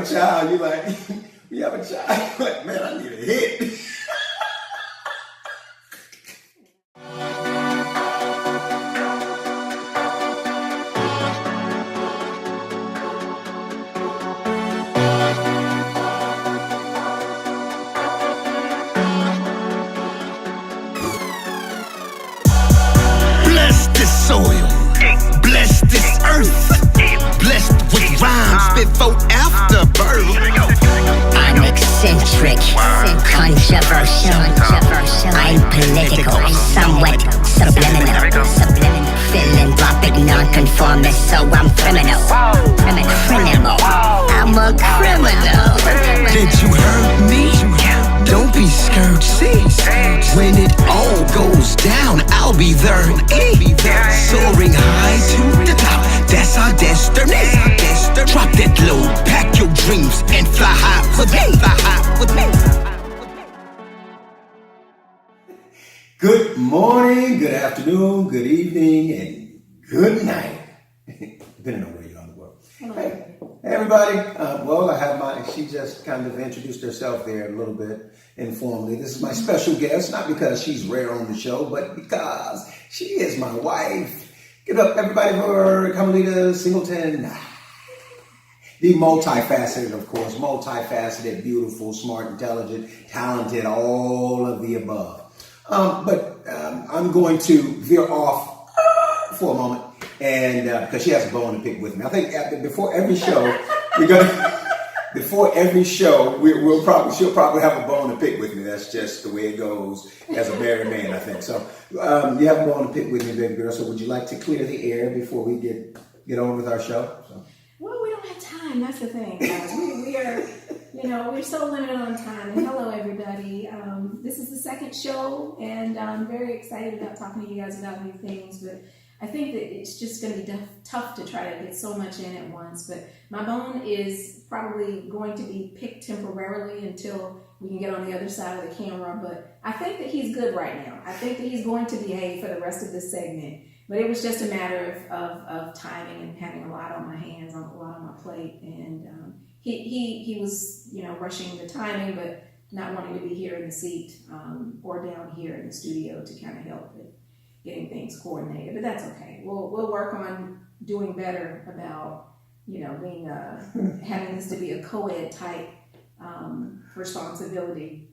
child, you like, you have a child, you're like, man, I need a hit. Bless this soil, bless this earth, blessed with rhymes before afterbirth. I'm eccentric, controversial, I'm political, somewhat subliminal, philanthropic, nonconformist, so I'm criminal, I'm a criminal. Did you hurt me? Don't be scared, see. When it all goes down, I'll be there. Soaring high to the top, that's our destiny. Drop that load, pack your dreams, and fly high with me. Good morning, good afternoon, good evening, and good night. Depending on where you are in the world. Hey everybody. Well, I have she just kind of introduced herself there a little bit informally. This is my special guest, not because she's rare on the show, but because she is my wife. Give up everybody for Carmelita Singleton. The multifaceted, of course, multifaceted, beautiful, smart, intelligent, talented, all of the above. But I'm going to veer off for a moment, and because she has a bone to pick with me. I think before every show, she'll probably have a bone to pick with me. That's just the way it goes as a married man, I think. So you have a bone to pick with me, baby girl. So would you like to clear the air before we get on with our show? So. Well, we don't have time. That's the thing, guys. We are, we're so limited on time. And hello, everybody. This is the second show, and I'm very excited about talking to you guys about new things. But I think that it's just going to be tough to try to get so much in at once. But my bone is probably going to be picked temporarily until we can get on the other side of the camera. But I think that he's good right now. I think that he's going to behave for the rest of this segment. But it was just a matter of timing and having a lot on my hands, a lot on my plate. And he was, rushing the timing, but not wanting to be here in the seat or down here in the studio to kind of help with getting things coordinated. But that's okay. We'll work on doing better about, being having this to be a co-ed type responsibility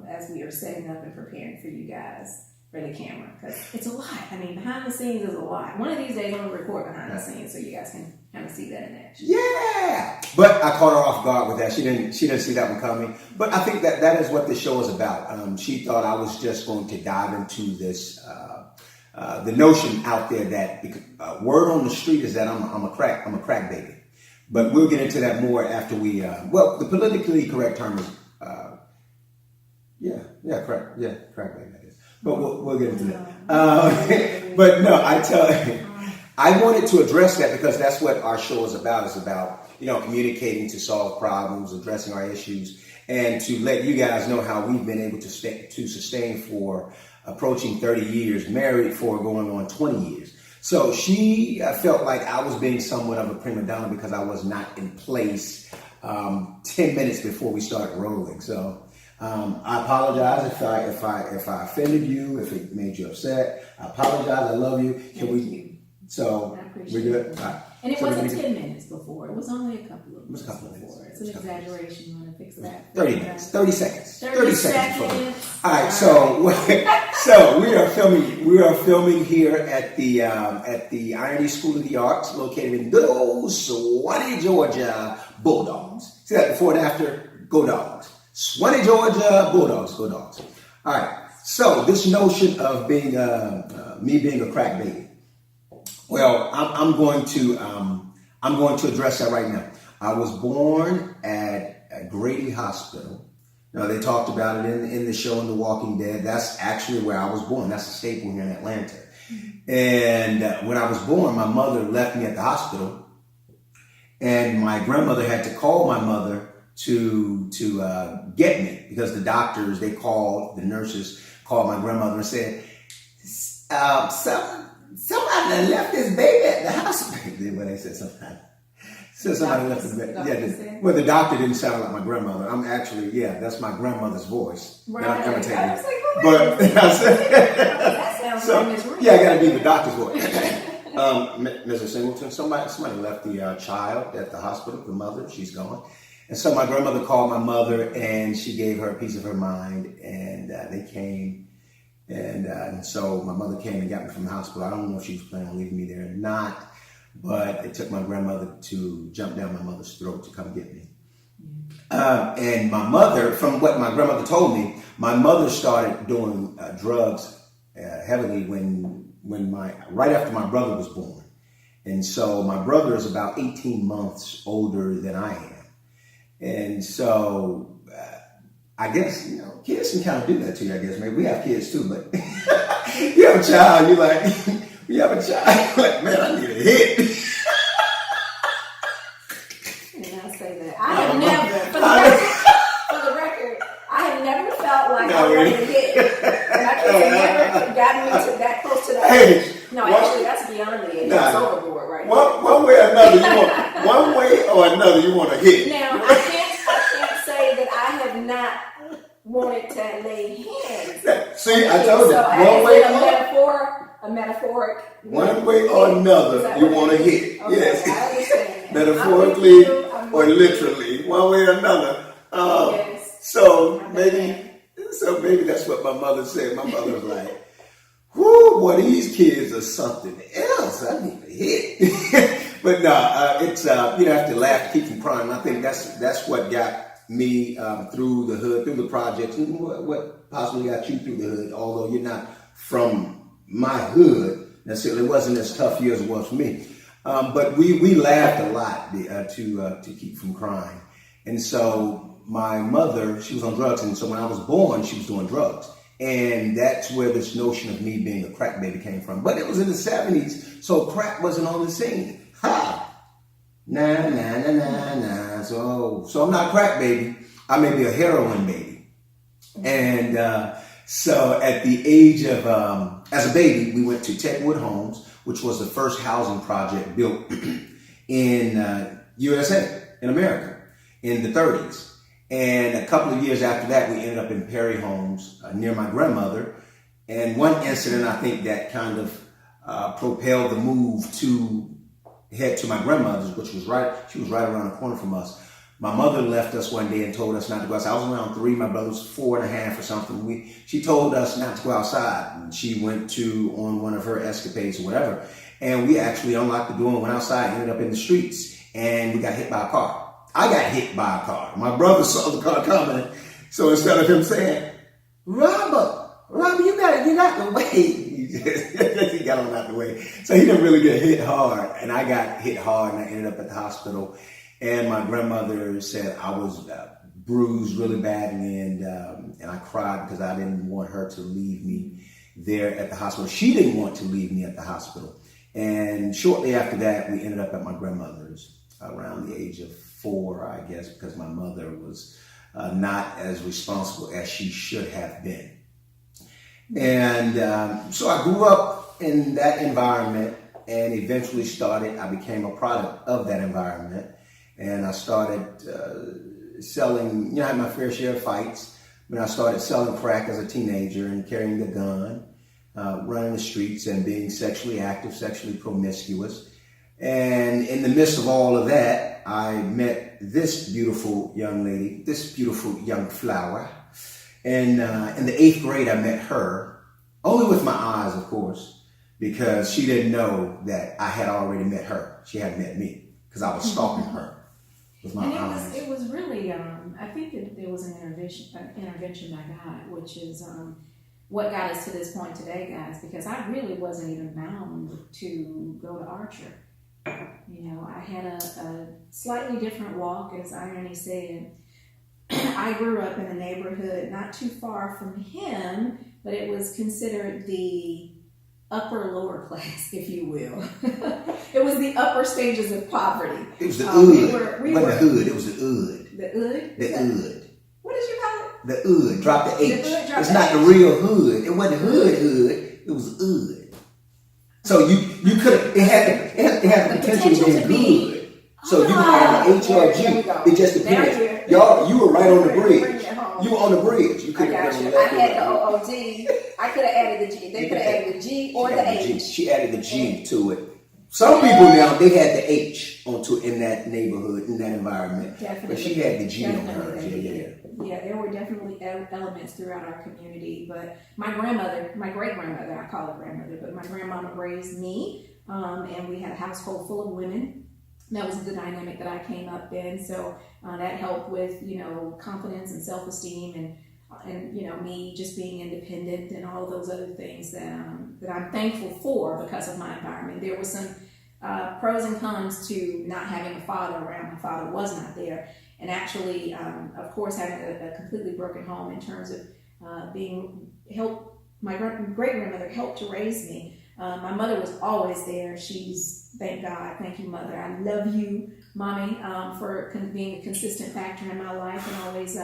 as we are setting up and preparing for you guys for the camera, because it's a lot. I mean, behind the scenes is a lot. One of these days I'm gonna record behind the scenes so you guys can kind of see that in action. Yeah, but I caught her off guard with that. She didn't see that one coming. But I think that is what the show is about. She thought I was just going to dive into this. The notion out there that word on the street is that I'm a crack baby. But we'll get into that more after we. The politically correct term is crack baby. But we'll get into that. But no, I wanted to address that because that's what our show is about. It's about, communicating to solve problems, addressing our issues, and to let you guys know how we've been able to sustain for approaching 30 years, married for going on 20 years. So she felt like I was being somewhat of a prima donna because I was not in place 10 minutes before we started rolling. So I apologize if I offended you, if it made you upset. I apologize. I love you. So we're good. Right. And it wasn't 10 minutes before. It was only a couple of minutes. Before. It's an exaggeration. You want to fix that? 30 minutes. 30 seconds. 30 seconds. All right. So we are filming here at the IronE School of the Arts, located in good old Swanee, Georgia. Bulldogs. See that before and after? Go Dogs. Swanee, Georgia. Bulldogs. Go Dogs. All right. So this notion of being me being a crack baby. Well, I'm going to address that right now. I was born at Grady Hospital. Now, they talked about it in the show in The Walking Dead. That's actually where I was born. That's a staple here in Atlanta. And when I was born, my mother left me at the hospital, and my grandmother had to call my mother to get me, because the nurses called my grandmother and said, somebody left this baby at the hospital. When they said So somebody left the bed. Yeah, well, the doctor didn't sound like my grandmother. I'm actually, that's my grandmother's voice. Right. That I'm imitating. I was like, oh, But that sounds so, like Miss Reed. yeah, I got to be the doctor's voice. Mrs. Singleton, somebody left the child at the hospital, the mother, she's gone. And so my grandmother called my mother and she gave her a piece of her mind, and they came. And so my mother came and got me from the hospital. I don't know if she was planning on leaving me there or not, but it took my grandmother to jump down my mother's throat to come get me. And my mother, from what my grandmother told me, my mother started doing drugs heavily right after my brother was born. And so my brother is about 18 months older than I am. And so I guess, kids can kind of do that to you, I guess. Maybe we have kids too, but you have a child, you're like, like, man, I need a hit. And I say that. I have never, for the record, I have never felt like I wanted a hit. My kids have never gotten me to that close to that age. No, actually, that's beyond the age. That's overboard right now. One way or another, you want a hit. Now, I can't say that I have not wanted to lay hands. See, I told you, so one way a metaphoric. One way or another, you want to hit. Okay, yes. I understand. Metaphorically or literally, one way or another. Yes. So maybe that's what my mother said. My mother was like, "Whoo, boy, these kids are something else. I need a hit." But no, it's you have to laugh to keep from crying. I think that's what got me through the hood, through the projects, and what possibly got you through the hood. Although you're not from my hood necessarily, it wasn't as tough years as it was for me. But we laughed a lot to keep from crying. And so my mother, she was on drugs, and so when I was born, she was doing drugs. And that's where this notion of me being a crack baby came from. But it was in the 70s, so crack wasn't on the scene. Ha! Nah, nah, nah, nah, nah. So I'm not a crack baby. I may be a heroin baby. And so at the age of, as a baby, we went to Techwood Homes, which was the first housing project built in USA, in America, in the 30s. And a couple of years after that, we ended up in Perry Homes near my grandmother. And one incident, I think, that kind of propelled the move to head to my grandmother's, which was she was right around the corner from us. My mother left us one day and told us not to go outside. I was around 3, my brother was 4.5 or something. She told us not to go outside. And she went on one of her escapades or whatever. And we actually unlocked the door and went outside, ended up in the streets, and we got hit by a car. I got hit by a car. My brother saw the car coming, so instead of him saying, Robert, you got the way. He got on out the way. So he didn't really get hit hard, and I got hit hard, and I ended up at the hospital. And my grandmother said I was bruised really badly, and I cried because I didn't want her to leave me there at the hospital. She didn't want to leave me at the hospital. And shortly after that, we ended up at my grandmother's around the age of 4, I guess, because my mother was not as responsible as she should have been. And so I grew up in that environment and eventually I became a product of that environment. And I started selling, I had my fair share of fights. When I started selling crack as a teenager and carrying a gun, running the streets and being sexually active, sexually promiscuous. And in the midst of all of that, I met this beautiful young lady, this beautiful young flower. And in the 8th grade, I met her, only with my eyes, of course, because she didn't know that I had already met her. She hadn't met me because I was stalking her with my eyes. It was really, I think that there was an intervention by God, which is what got us to this point today, guys, because I really wasn't even bound to go to Archer. I had a slightly different walk, as IronE said. I grew up in a neighborhood not too far from him, but it was considered the lower class, if you will. It was the upper stages of poverty. It was the hood. We were the hood. It was the hood. The hood? The hood. What did you call it? The hood. Drop the H. It's not the the real hood. It wasn't hood. It was hood. So you could it had the potential to be good. So you can add an H or a G. There we go. It just depends. Y'all, you were right on the bridge. You were on the bridge. You could have I had the OOD. I could have added the G. They could have added the G or the H. She added the G to it. Some people now, they had the H onto in that neighborhood, in that environment. Definitely. But she had the G on hers. Yeah, there were definitely elements throughout our community. But my grandmother, my great-grandmother, I call her grandmother, but my grandmama raised me, and we had a household full of women. That was the dynamic that I came up in. So that helped with, confidence and self-esteem and me just being independent and all of those other things that I'm thankful for because of my environment. There were some pros and cons to not having a father around. My father was not there. And actually, of course, having a completely broken home in terms of my great-grandmother helped to raise me. My mother was always there. Thank God, thank you, Mother. I love you, Mommy, for being a consistent factor in my life and always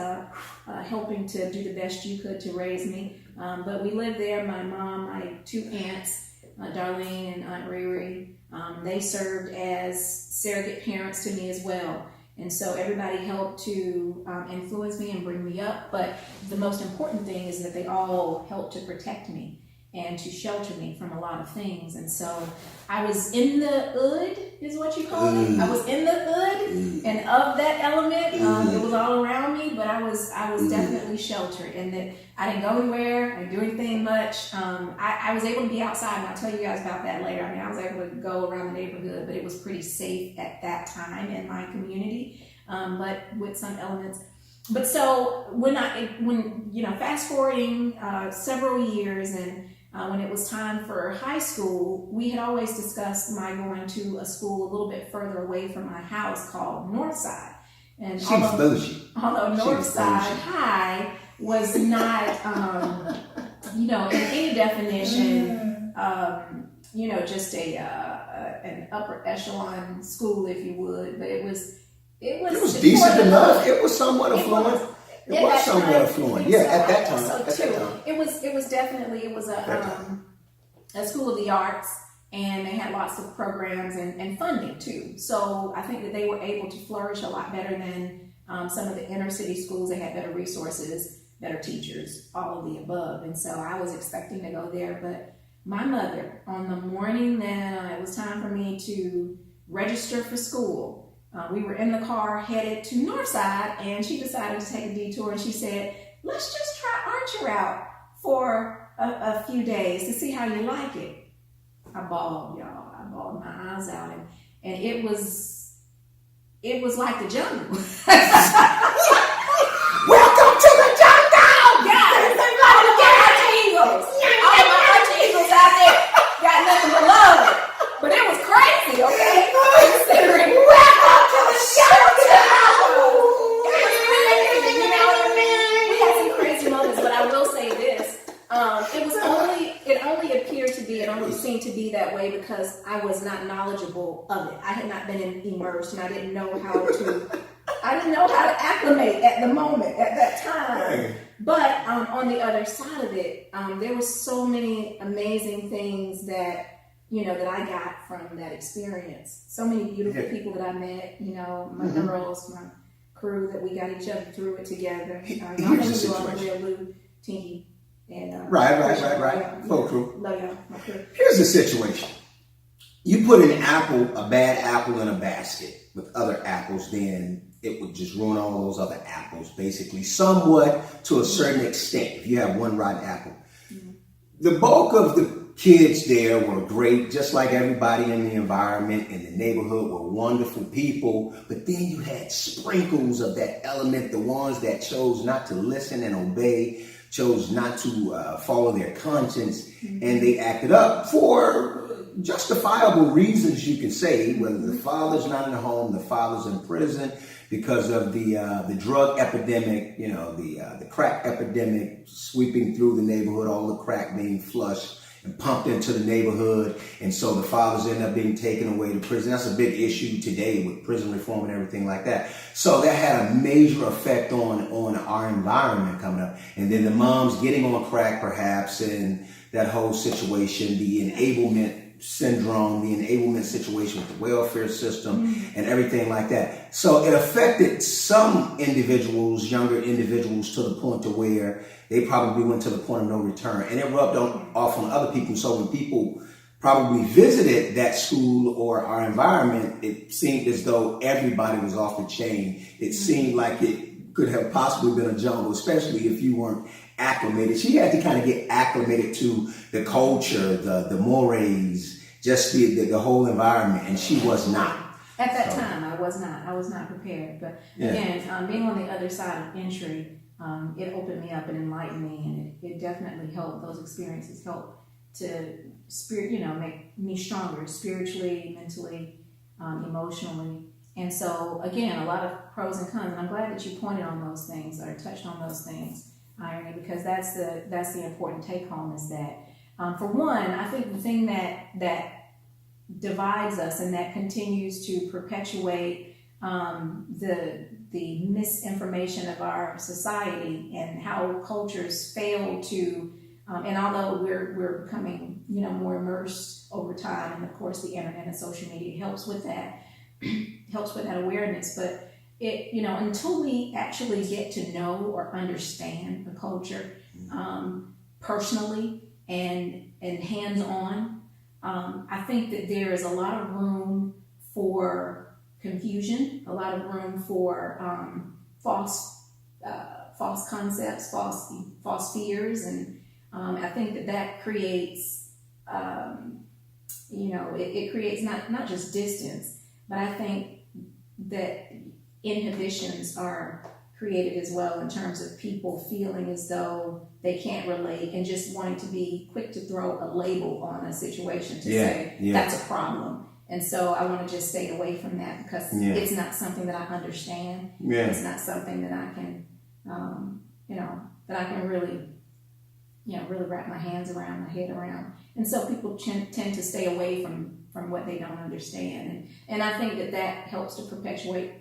helping to do the best you could to raise me. But we lived there. My mom, my two aunts, Darlene and Aunt Riri, they served as surrogate parents to me as well. And so everybody helped to influence me and bring me up. But the most important thing is that they all helped to protect me and to shelter me from a lot of things. And so I was in the hood, is what you call it. I was in the hood, and of that element, it was all around me, but I was definitely sheltered, and that I didn't go anywhere, I didn't do anything much. I was able to be outside, and I'll tell you guys about that later. I mean, I was able to go around the neighborhood, but it was pretty safe at that time in my community, but with some elements. But so fast forwarding several years, and when it was time for high school, we had always discussed my going to a school a little bit further away from my house called Northside. And although Northside High was not, in any definition, just an upper echelon school, if you would, but it was decent enough. It was somewhat affluent. It was somewhat affluent. Yeah, at that time. It was definitely a school of the arts, and they had lots of programs and funding too. So I think that they were able to flourish a lot better than some of the inner city schools. They had better resources, better teachers, all of the above. And so I was expecting to go there, but my mother, on the morning that it was time for me to register for school, we were in the car headed to Northside, and she decided to take a detour, and she said, let's just try Archer out for a few days to see how you like it. I bawled, y'all. I bawled my eyes out, and it was like the jungle. Welcome to the jungle! Guys, everybody look at Archer Eagles. All of my Archer Eagles out there got nothing but love. But it was crazy, okay? Considering welcome to the jungle. It was crazy, you know what I mean? We had some crazy moments, but I will say this. It only seemed to be that way because I was not knowledgeable of it. I had not been immersed, and I didn't know how to acclimate at the moment, at that time. But on the other side of it, there were so many amazing things that I got from that experience. So many beautiful people that I met, my girls, my crew, that we got each other through it together. Y'all know who you are, Maria, Lou, Tinky, and right. Full crew. Love y'all, my crew. Here's the situation. You put a bad apple in a basket with other apples, then it would just ruin all those other apples, basically, somewhat to a certain extent, if you have one rotten apple. The bulk of the kids there were great, just like everybody in the environment in the neighborhood were wonderful people. But then you had sprinkles of that element, the ones that chose not to listen and obey, chose not to follow their conscience, and they acted up for justifiable reasons, you can say, whether the father's not in the home, the father's in prison because of the drug epidemic, the crack epidemic sweeping through the neighborhood, all the crack being flushed and pumped into the neighborhood, and so the fathers end up being taken away to prison. That's a big issue today with prison reform and everything like that. So that had a major effect on our environment coming up. And then the moms getting on crack perhaps, and that whole situation, the enablement syndrome, the enablement situation with the welfare system and everything like that. So it affected some individuals, younger individuals, to the point to where they probably went to the point of no return, and it rubbed off on other people. So when people probably visited that school or our environment, it seemed as though everybody was off the chain. It seemed like it could have possibly been a jungle, especially if you weren't acclimated. She had to kind of get acclimated to the culture, the mores, just the whole environment, and she was not. At that time, I was not prepared. But again, being on the other side of entry, it opened me up and enlightened me, and it definitely helped. Those experiences helped to make me stronger spiritually, mentally, emotionally. And so again, a lot of pros and cons, and I'm glad that you pointed on those things or touched on those things, IronE, because that's the important take home is that for one, I think the thing that divides us and that continues to perpetuate the misinformation of our society and how cultures fail to and although we're becoming more immersed over time, and of course the internet and social media helps with that awareness, but it until we actually get to know or understand the culture personally and hands-on, I think that there is a lot of room for confusion, a lot of room for false concepts, false fears, and I think that creates it creates not just distance, but I think that inhibitions are created as well in terms of people feeling as though they can't relate and just wanting to be quick to throw a label on a situation to say that's a problem. And so I want to just stay away from that because it's not something that I understand. Yeah. It's not something that I can, that I can really wrap my hands around, my head around. And so people tend to stay away from what they don't understand. And I think that helps to perpetuate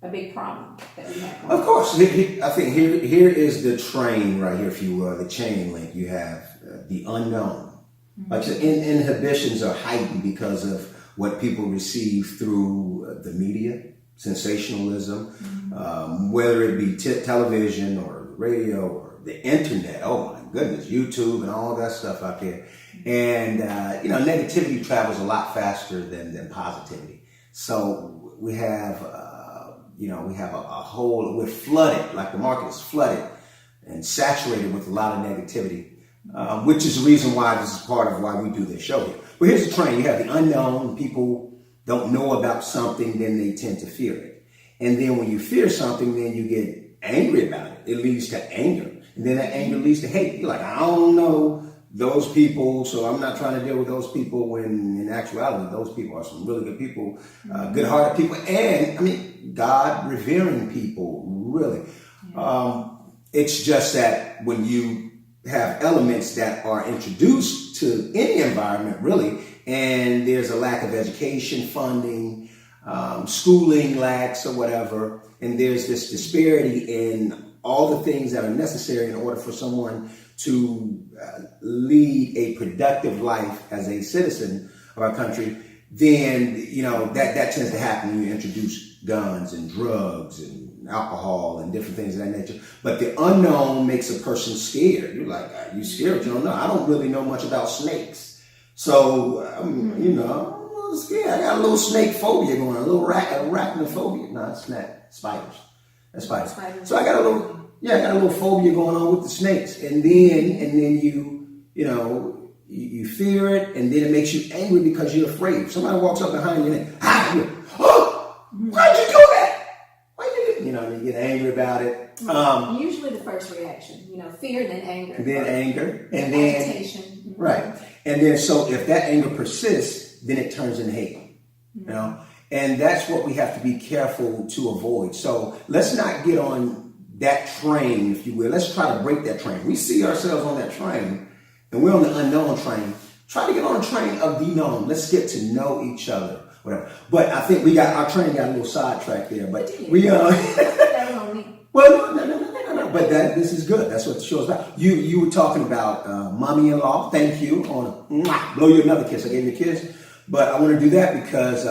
a big problem that we have. Of course. I think here is the train right here, if you will, the chain link. You have the unknown. Mm-hmm. Like the inhibitions are heightened because of what people receive through the media, sensationalism, whether it be television or radio or the internet. Oh my goodness, YouTube and all that stuff out there. And, negativity travels a lot faster than positivity. So we have, we're flooded, like the market is flooded and saturated with a lot of negativity, which is the reason why this is part of why we do this show here. But here's the train. You have the unknown. People don't know about something, then they tend to fear it. And then when you fear something, then you get angry about it. It leads to anger. And then that anger leads to hate. You're like, I don't know those people, so I'm not trying to deal with those people, when in actuality, those people are some really good people, good-hearted people, and, God-revering people, really. It's just that when you have elements that are introduced to any environment, really, and there's a lack of education, funding, schooling lacks or whatever, and there's this disparity in all the things that are necessary in order for someone to lead a productive life as a citizen of our country, then, that tends to happen when you introduce guns and drugs and alcohol and different things of that nature. But the unknown makes a person scared. You're like, are you scared? You don't know. I don't really know much about snakes. So, I'm a little scared. I got a little snake phobia going, a little arachnophobia. No, it's not spiders. That's spiders. So I got a little phobia going on with the snakes. And then you fear it, and then it makes you angry because you're afraid. If somebody walks up behind you and why'd you do that? You get angry about it. Usually the first reaction, fear, then anger. Then anger. And then agitation. Mm-hmm. Right. And then so if that anger persists, then it turns into hate. And that's what we have to be careful to avoid. So let's not get on that train, if you will. Let's try to break that train. We see ourselves on that train, and we're on the unknown train. Try to get on the train of the known. Let's get to know each other. Whatever. But I think our train got a little sidetracked there. But we Well, no. But this is good. That's what the show is about. You were talking about mommy-in-law. Thank you. I want to blow you another kiss. I gave you a kiss. But I want to do that because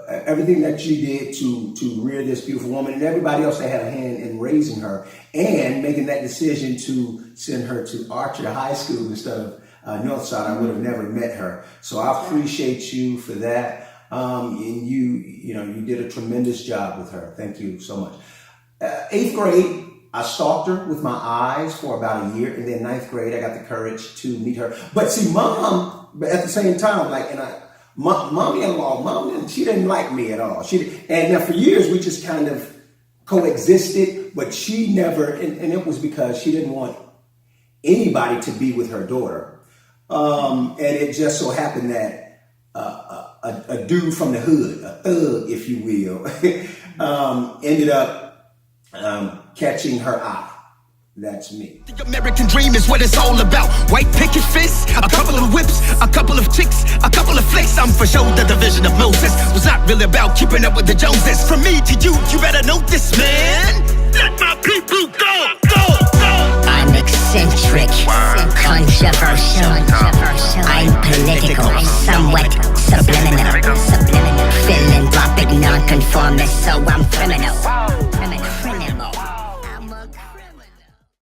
everything that you did to rear this beautiful woman and everybody else that had a hand in raising her and making that decision to send her to Archer High School instead of Northside, I would have never met her. So I appreciate you for that. And you did a tremendous job with her. Thank you so much. 8th grade, I stalked her with my eyes for about a year. And then 9th grade, I got the courage to meet her. But see, mom, at the same time, mommy-in-law, she didn't like me at all. And now for years, we just kind of coexisted, but she never, and it was because she didn't want anybody to be with her daughter. And it just so happened that a dude from the hood, a thug, if you will, ended up catching her eye. That's me. The American dream is what it's all about. White picket fence, a couple of whips, a couple of chicks, a couple of flicks. I'm for sure the division of Moses was not really about keeping up with the Joneses. From me to you better know this, man. Let my people go, go, go. I'm eccentric, controversial. I'm political, somewhat subliminal. Philanthropic, nonconformist, so I'm criminal.